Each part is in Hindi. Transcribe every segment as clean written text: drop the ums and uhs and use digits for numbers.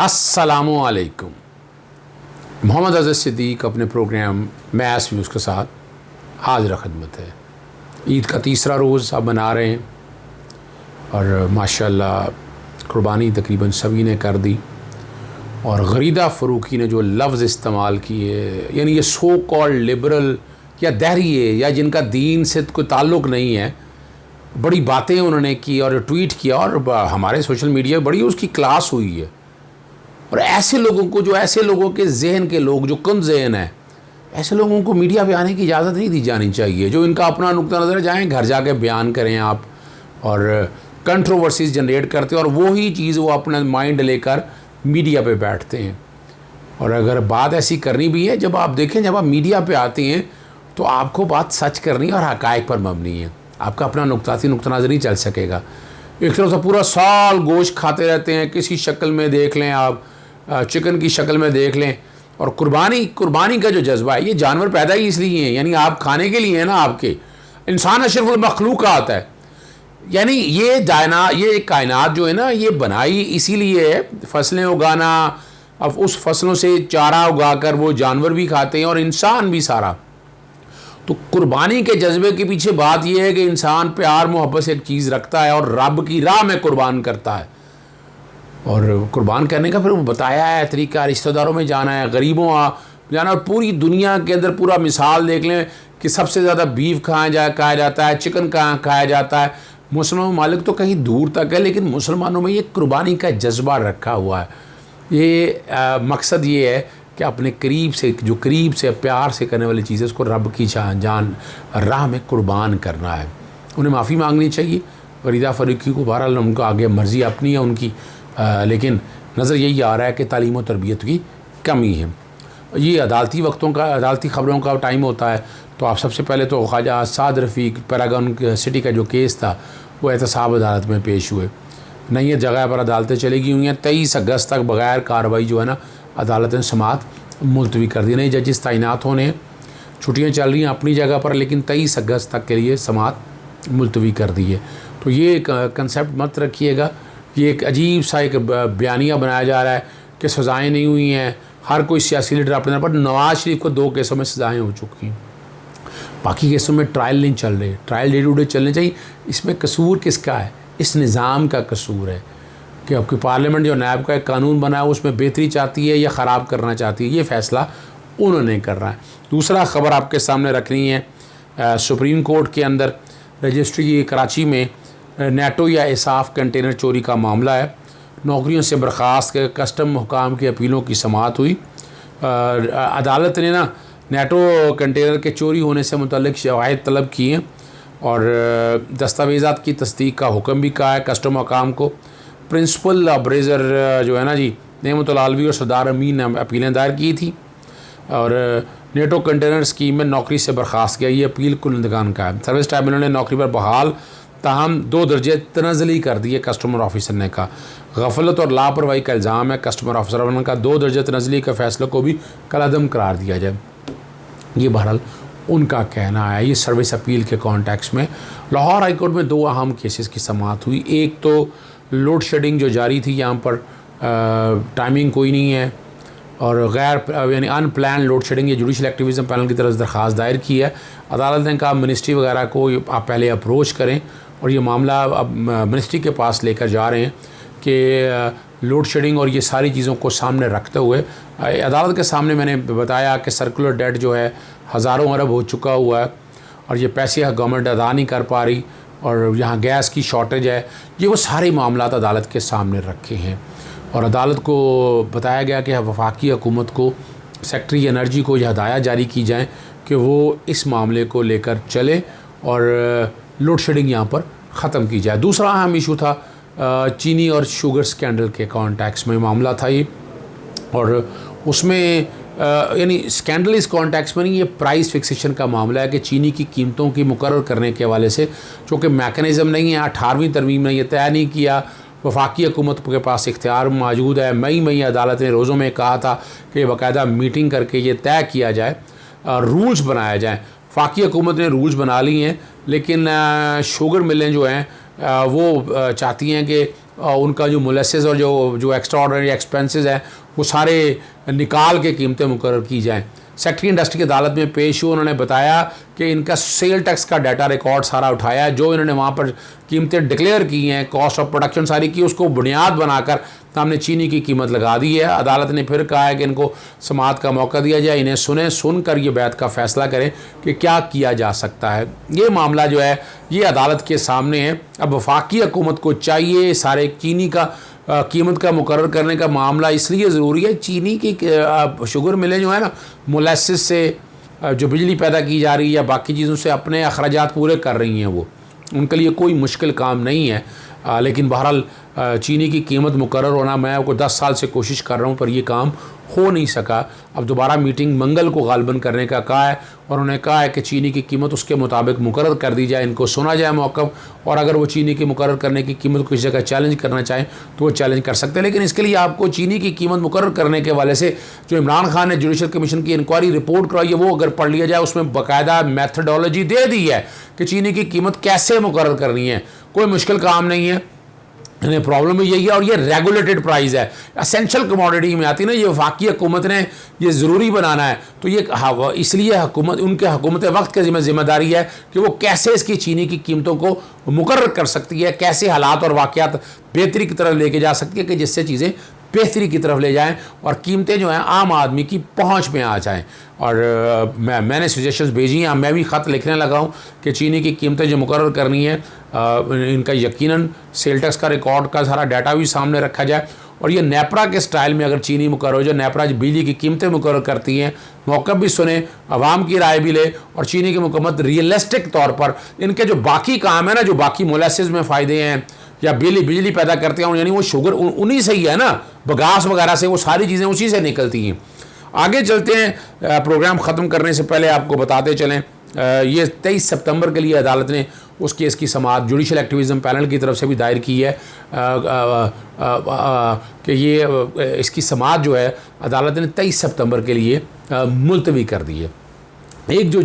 अस्सलामुअलैकुम। मोहम्मद अज़र सिद्दीक़ अपने प्रोग्राम मैस व्यूज़ के साथ हाज़िर खिदमत है। ईद का तीसरा रोज़ आप मना रहे हैं और माशाल्लाह कुर्बानी तकरीबन सभी ने कर दी। और गरीदा फ़रूकी ने जो लफ्ज़ इस्तेमाल किए, यानी ये सो कॉल्ड लिबरल या दहरिए या जिनका दीन से कोई ताल्लुक़ नहीं है, बड़ी बातें उन्होंने की और ट्वीट किया और हमारे सोशल मीडिया में बड़ी उसकी क्लास हुई है। और ऐसे लोगों को, जो ऐसे लोगों के जहन के लोग जो कम जहन है, ऐसे लोगों को मीडिया पे आने की इजाज़त नहीं दी जानी चाहिए। जो इनका अपना नुक्ता नज़र जाएँ, घर जाके बयान करें आप, और कंट्रोवर्सीज जनरेट करते हैं और वही चीज़ वो अपना माइंड लेकर मीडिया पे बैठते हैं। और अगर बात ऐसी करनी भी है, जब आप देखें, जब आप मीडिया पे आते हैं तो आपको बात सच करनी है और हक़ाइक़ पर मबनी है। आपका अपना नुक्ता नज़र नहीं चल सकेगा। एक तरफ से पूरा साल गोश्त खाते रहते हैं, किसी शक्ल में देख लें आप, चिकन की शक्ल में देख लें। और कुर्बानी का जो जज्बा है, ये जानवर पैदा ही इसलिए हैं, यानी आप खाने के लिए है ना। आपके इंसान अशरफुल मखलूक़ात है, यानी ये कायनात जो है ना, ये बनाई इसीलिए है, फसलें उगाना। अब उस फसलों से चारा उगाकर वो जानवर भी खाते हैं और इंसान भी सारा। तो कुर्बानी के जज्बे के पीछे बात यह है कि इंसान प्यार मोहब्बत से एक चीज़ रखता है और रब की राह में कुर्बान करता है। और कुर्बान करने का फिर वो बताया है तरीका, रिश्तेदारों में जाना है, गरीबों जाना। और पूरी दुनिया के अंदर पूरा मिसाल देख लें कि सबसे ज़्यादा बीफ खाया जाता है, चिकन खाया जाता है। मुसलमान ममालिक तो कहीं दूर तक है, लेकिन मुसलमानों में ये कुर्बानी का जज्बा रखा हुआ है। ये मकसद ये है कि अपने करीब से प्यार से करने वाली चीज़ें, उसको रब की जान राह में कुर्बान करना है। उन्हें माफ़ी मांगनी चाहिए गरीदा फ़रूकी को। बहरहाल उनको आगे मर्ज़ी अपनी है उनकी, लेकिन नज़र यही आ रहा है कि तालीम और तरबियत की कमी है। ये अदालती ख़बरों का टाइम होता है। तो आप सबसे पहले तो ख्वाजा साद रफ़ीक पैरागन सिटी का जो केस था, वो एहतसाब अदालत में पेश हुए। नई जगह पर अदालतें चली गई हुई हैं। 23 अगस्त तक बग़ैर कार्रवाई जो है ना, अदालत ने समाअत मुलतवी कर दी। नए जजेस तैनात होने हैं, छुट्टियाँ चल रही हैं अपनी जगह पर, लेकिन 23 अगस्त तक के लिए समाअत मुलतवी कर दी है। तो ये कंसेप्ट मत रखिएगा। ये एक अजीब सा एक बयानिया बनाया जा रहा है कि सज़ाएँ नहीं हुई हैं, हर कोई सियासी लीडर अपने। पर नवाज़ शरीफ को 2 केसों में सज़ाएँ हो चुकी हैं, बाकी केसों में ट्रायल नहीं चल रहे। ट्रायल डे टू डे चलने चाहिए। इसमें कसूर किसका है? इस निज़ाम का कसूर है कि आपकी पार्लियामेंट जो नैब का एक कानून बना है, उसमें बेहतरी चाहती है या ख़राब करना चाहती है, ये फ़ैसला उन्होंने करना है। दूसरा ख़बर आपके सामने रखनी है, सुप्रीम कोर्ट के अंदर रजिस्ट्री कराची में नेटो या इसाफ़ कंटेनर चोरी का मामला है। नौकरियों से बर्खास्त के कस्टम हुकाम की अपीलों की समाअत हुई। अदालत ने ना नेटो कंटेनर के चोरी होने से मुतल्लिक शवाहिद तलब किए और दस्तावेज़ात की तस्दीक का हुक्म भी कहा है कस्टम हुकाम को। प्रिंसिपल अब्रेज़र जो है ना जी, नेमतुल आलवी और सरदार अमीन ने अपीलें दायर की थी और नेटो कंटेनर स्कीम में नौकरी से बर्खास्त किया। ये अपील कुलंदगान का है। सर्विस ट्राइब्यूनल ने नौकरी पर बहाल ताहम 2 दर्जे तनज़ली कर दिए। कस्टमर ऑफिसर ने कहा गफलत और लापरवाही का इल्ज़ाम है। कस्टमर ऑफिसर ने कहा 2 दर्जे तनज़ली के फ़ैसले को भी कलअदम करार दिया जाए। ये बहरहाल उनका कहना है। ये सर्विस अपील के कॉन्टेक्स्ट में लाहौर हाई कोर्ट में 2 अहम केसेस की समाअत हुई। एक तो लोड शेडिंग जो जारी थी, यहाँ पर टाइमिंग कोई नहीं है और गैर यानी अनप्लान लोड शेडिंग, ये जुडिशल एक्टिविज़म पैनल की तरफ दरख्वास्त दायर की है। अदालत ने कहा मिनिस्ट्री वगैरह को आप पहले अप्रोच करें और ये मामला अब मिनिस्ट्री के पास लेकर जा रहे हैं कि लोड शेडिंग और ये सारी चीज़ों को सामने रखते हुए अदालत के सामने मैंने बताया कि सर्कुलर डेट जो है हज़ारों अरब हो चुका हुआ है और ये पैसे गवर्नमेंट अदा नहीं कर पा रही और यहाँ गैस की शॉर्टेज है। ये वो सारे मामला अदालत के सामने रखे हैं और अदालत को बताया गया कि वफाकी हुकूमत को, सेक्रेटरी एनर्जी को यह हदायत जारी की जाए कि वो इस मामले को लेकर चले और लोड शेडिंग यहाँ पर ख़त्म की जाए। दूसरा अहम इशू था चीनी और शुगर स्कैंडल के कॉन्टेक्स्ट में मामला था ये, और उसमें यानी स्कैंडल इस कॉन्टेक्स्ट में नहीं, ये प्राइस फिक्सेशन का मामला है कि चीनी की कीमतों की मुकर्रर करने के हवाले से चूँकि मैकेनिज़्म नहीं है, 18वीं तरमीम ने यह तय नहीं किया, वफाकी हुकूमत के पास इख्तियार मौजूद है। मई अदालत ने रोज़ों में कहा था कि बाकायदा मीटिंग करके ये तय किया जाए, रूल्स बनाया जाए। वफाकी हुकूमत ने रूल्स बना लिए हैं, लेकिन शुगर मिलें जो हैं वो चाहती हैं कि उनका जो मोलेसेस और जो एक्स्ट्रा ऑर्डनरी एक्सपेंसेस हैं वो सारे निकाल के कीमतें मुकर्रर की जाएँ। सेक्रेटरी इंडस्ट्री की अदालत में पेश हुए, उन्होंने बताया कि इनका सेल टैक्स का डाटा रिकॉर्ड सारा उठाया, जो इन्होंने वहाँ पर कीमतें डिक्लेयर की हैं, कॉस्ट ऑफ प्रोडक्शन सारी की, उसको बुनियाद बनाकर हमने चीनी की कीमत लगा दी है। अदालत ने फिर कहा है कि इनको समाअत का मौका दिया जाए, इन्हें सुनकर ये बैत का फ़ैसला करें कि क्या किया जा सकता है। ये मामला जो है ये अदालत के सामने है। अब वफाकी हुकूमत को चाहिए सारे चीनी का कीमत का मुकर्रर करने का मामला इसलिए ज़रूरी है, चीनी की शुगर मिलें जो है ना, मोलेसिस से जो बिजली पैदा की जा रही है या बाकी चीज़ों से अपने अखराजात पूरे कर रही हैं, वो उनके लिए कोई मुश्किल काम नहीं है। लेकिन बहरहाल चीनी की कीमत मुकर्रर होना, मैं आपको 10 साल से कोशिश कर रहा हूँ पर ये काम हो नहीं सका। अब दोबारा मीटिंग मंगल को गालबन करने का कहा है और उन्होंने कहा है कि चीनी की कीमत उसके मुताबिक मुकर्रर कर दी जाए, इनको सुना जाए मौक़िफ़, और अगर वो चीनी की मुकर्रर करने की कीमत को किसी जगह चैलेंज करना चाहें तो वो चैलेंज कर सकते हैं। लेकिन इसके लिए आपको चीनी की कीमत मुकर्रर करने के हवाले से जो इमरान खान ने जुडिशल कमीशन की इंक्वायरी रिपोर्ट करवाई है वो अगर पढ़ लिया जाए, उसमें बाकायदा मैथडोलॉजी दे दी है कि चीनी की कीमत कैसे मुकर्रर करनी है। कोई मुश्किल काम नहीं है, इन्हें प्रॉब्लम भी यही है। और ये रेगुलेटेड प्राइस है, असेंशियल कमोडिटी में आती है ना, ये वफाकी हुकूमत ने ये ज़रूरी बनाना है, तो ये इसलिए हुकूमत, उनके हुकूमत वक्त के जिम्मेदारी है कि वो कैसे इसकी चीनी की कीमतों को मुकर्रर कर सकती है, कैसे हालात और वाक़यात बेहतरी की तरफ लेके जा सकती है कि जिससे चीज़ें बेहतरी की तरफ ले जाएं और कीमतें जो हैं आम आदमी की पहुंच में आ जाएं। और मैंने सजेशंस भेजी हैं, मैं भी ख़त लिखने लगा हूं कि चीनी की कीमतें जो मुकर्रर करनी है इनका यकीनन सेल टैक्स का रिकॉर्ड का सारा डाटा भी सामने रखा जाए, और ये नेपरा के स्टाइल में अगर चीनी मुकर्रर हो जाए, नेपरा जो बिजली की कीमतें मुकर्रर करती हैं, मौक़िफ़ भी सुने, आवाम की राय भी ले, और चीनी की हुकूमत रियलिस्टिक तौर पर इनके जो बाकी काम है ना, जो बाकी मोलेसिस में फ़ायदे हैं या बिजली पैदा करते हैं, यानी वो शुगर उन्हीं से ही है ना, बगास वगैरह से, वो सारी चीज़ें उसी से निकलती हैं। आगे चलते हैं, प्रोग्राम ख़त्म करने से पहले आपको बताते चलें, ये 23 सितंबर के लिए अदालत ने उस केस की समाअत जुडिशल एक्टिविज़म पैनल की तरफ से भी दायर की है कि ये इसकी समाअत जो है अदालत ने 23 सितंबर के लिए मुलतवी कर दी है। एक जो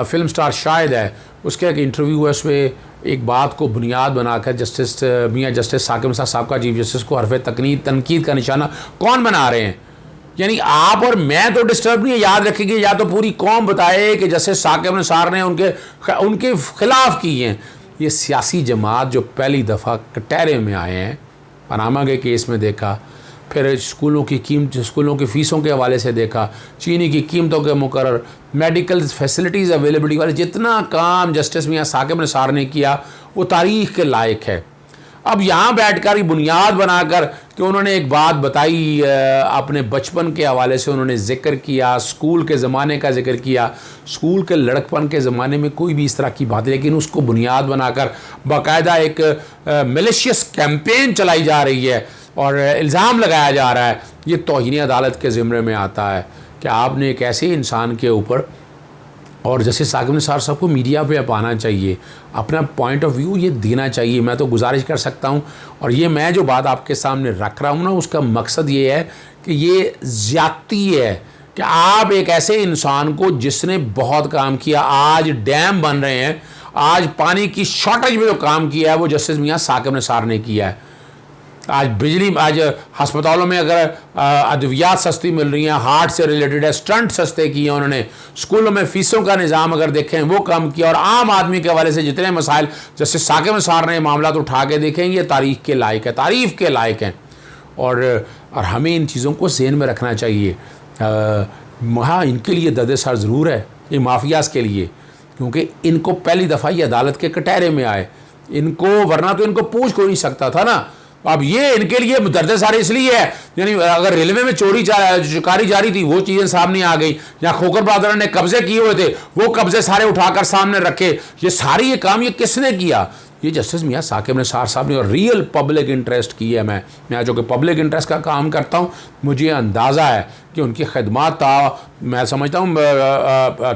फिल्म स्टार शाहिद है, उसका एक इंटरव्यू है, उसमें एक बात को बुनियाद बनाकर जस्टिस मियां जस्टिस साकिब निसार साहब का चीफ जस्टिस को हरफ तनकीद का निशाना कौन बना रहे हैं। यानी आप और मैं तो डिस्टर्ब नहीं है, याद रखेंगे, या तो पूरी कौम बताए कि जस्टिस साकिब निसार ने उनके खिलाफ की हैं। ये सियासी जमात जो पहली दफ़ा कटहरे में आए हैं, पनामा के केस में देखा, फिर स्कूलों की फ़ीसों के हवाले से देखा, चीनी की कीमतों के मुकर्रर, मेडिकल फैसिलिटीज़ अवेलेबिलिटी वाले, जितना काम जस्टिस मियां साकिब निसार ने किया वो तारीख़ के लायक है। अब यहाँ बैठकर ही बुनियाद बनाकर कि उन्होंने एक बात बताई अपने बचपन के हवाले से, उन्होंने ज़िक्र किया, स्कूल के ज़माने का ज़िक्र किया, स्कूल के लड़कपन के ज़माने में कोई भी इस तरह की बात, लेकिन उसको बुनियाद बनाकर बाकायदा एक मिलिशियस कैंपेन चलाई जा रही है और इल्ज़ाम लगाया जा रहा है। ये तौहीन अदालत के ज़िम्मे में आता है कि आपने एक ऐसे इंसान के ऊपर, और जैसे साकिब निसार साहब को मीडिया पे अब आना चाहिए, अपना पॉइंट ऑफ व्यू ये देना चाहिए। मैं तो गुजारिश कर सकता हूँ, और ये मैं जो बात आपके सामने रख रहा हूँ ना, उसका मकसद ये है कि ये ज़्यादती है कि आप एक ऐसे इंसान को जिसने बहुत काम किया, आज डैम बन रहे हैं, आज पानी की शॉर्टेज में जो काम किया है वो जस्टिस मियां साकिब निसार ने किया है। आज हस्पतालों में अगर अद्वियात सस्ती मिल रही हैं, हार्ट से रिलेटेड है, स्टंट सस्ते किए उन्होंने, स्कूलों में फ़ीसों का निज़ाम अगर देखें वो कम किया, और आम आदमी के हवाले से जितने मसाइल जैसे साकिब निसार ने मामला तो उठा के देखेंगे, तारीफ़ के लायक है, तारीफ़ के लायक हैं। और हमें इन चीज़ों को ज़हन में रखना चाहिए। हाँ, इनके लिए दर्द-ए-सर ज़रूर है, ये माफियाज़ के लिए, क्योंकि इनको पहली दफ़ा ये अदालत के कटहरे में आए, इनको वरना तो इनको पूछ कोई नहीं सकता था ना। अब ये इनके लिए दर्द सारे इसलिए है, यानी अगर रेलवे में चोरी जारी थी वो चीज़ें सामने आ गई, या खोकर बरदर ने कब्जे किए हुए थे वो कब्जे सारे उठाकर सामने रखे, ये सारी ये काम ये किसने किया? ये जस्टिस मियां साकिब निसार साहब ने। और रियल पब्लिक इंटरेस्ट की है। मैं जो कि पब्लिक इंटरेस्ट का काम करता हूँ, मुझे अंदाज़ा है कि उनकी खिदमत मैं समझता हूँ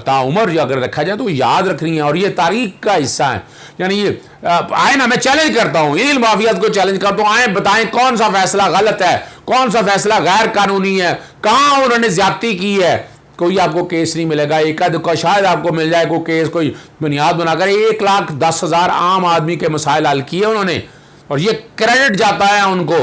ताउमर अगर रखा जाए तो याद रखनी है, और ये तारीख का हिस्सा है। यानी ये आए ना, मैं चैलेंज करता हूँ, इन माफियात को चैलेंज करता हूँ, आए बताएं कौन सा फैसला गलत है, कौन सा फैसला गैर कानूनी है, कहाँ उन्होंने ज्यादती की है। कोई आपको केस नहीं मिलेगा, एक का शायद आपको मिल जाए कोई केस, कोई बुनियाद बनाकर 1,10,000 आम आदमी के मसाइल हल किए उन्होंने। और ये क्रेडिट जाता है उनको।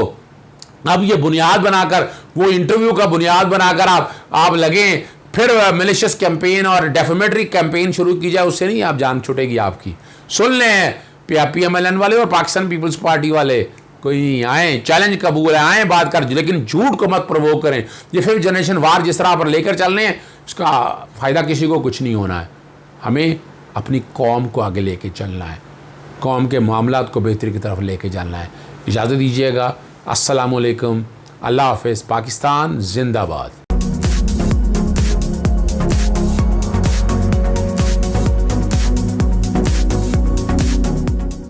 अब ये बुनियाद बनाकर, वो इंटरव्यू का बुनियाद बनाकर आप लगें, फिर मिलिशियस कैंपेन और डेफेमेटरी कैंपेन शुरू की जाए, उससे नहीं आप जान छुटेगी आपकी। सुन लें PMLN वाले और पाकिस्तान पीपल्स पार्टी वाले, कोई आए, चैलेंज कबूल है, आए बात कर, लेकिन झूठ को मत प्रोवोक करें। ये फिफ्थ जनरेशन वार जिस तरह पर लेकर चल रहे हैं, उसका फ़ायदा किसी को कुछ नहीं होना है। हमें अपनी कौम को आगे लेके चलना है, कौम के मामलात को बेहतरी की तरफ लेके जाना है। इजाज़त दीजिएगा। अस्सलामुअलैकुम, अल्लाह हाफ़िज़। पाकिस्तान जिंदाबाद।